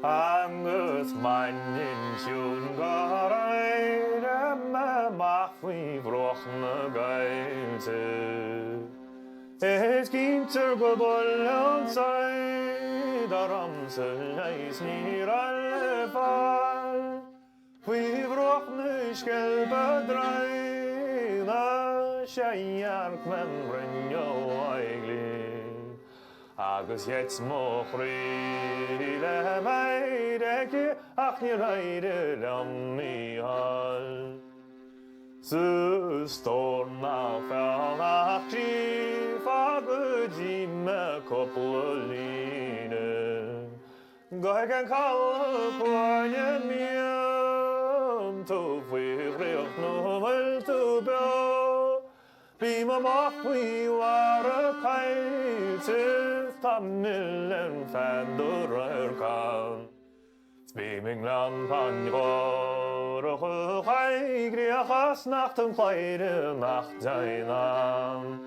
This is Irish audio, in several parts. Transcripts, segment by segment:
agus mainin siún garáid me machhui vroch na gailte. Gíntar go bol an said ar amsel leis nír alle fall. Hui vroch na Sceilpín Draighneach séarc men brinne aiglin. Agus het mo chríle Beidh ach ní raide lam ní hall. Storna fearr Cliath agus me couple line. Gaig an calpaine miam to fuireach no bhfuil tú beo. Bí ma machhui war a cailte tá millen fandor ar can. Spíming lan pan gorach a chaigriachas nacht an chleide nacht dainam.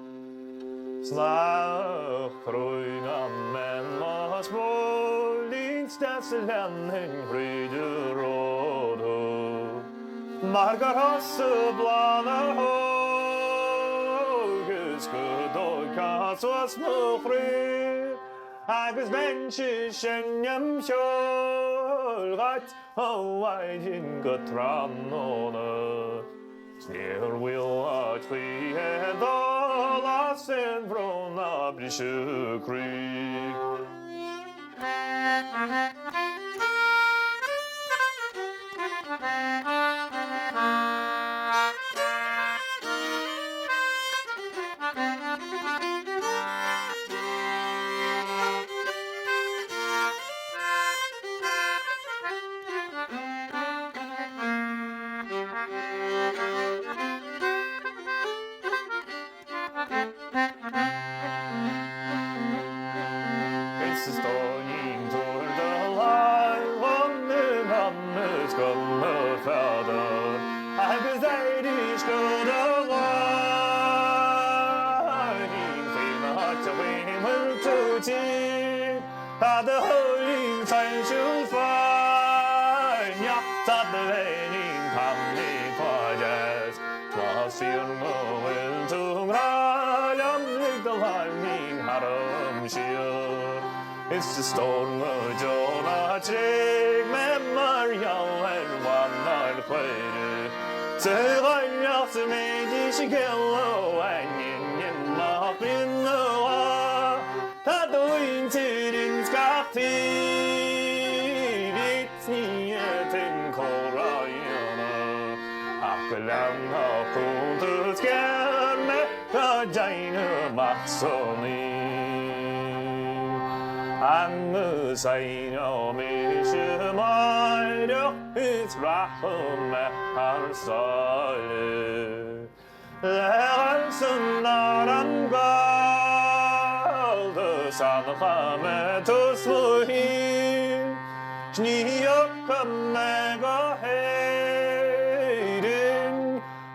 Slattery am men mas bolin stensel hen hryde råd. Margar hasse blana hogus godog så små fri. Agus benche shenjam Sceol in go tramnona. Sneer will we had all us and from a brische creek. The holy title fine, yeah, that the leaning coming project. Was fear will to Rayam, the lightning harum shield. It's the storm of Jonah, Jake, Memorial, and one night played. So I have to make this Sungcheol and in my in the war. That the winter in scoth it's niet in Corayana. Akkelam hapult het gerne againn Maonais. Agus aithne mishe Beidh it's Rath ar Sceilpín. Legan sunnar an Sancha me tusmuhin, Sníocha me go heirin,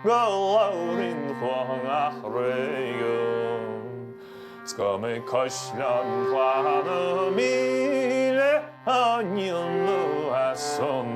go laurin chwangach reign. Ska me coslan chwana mile, a níl nu a son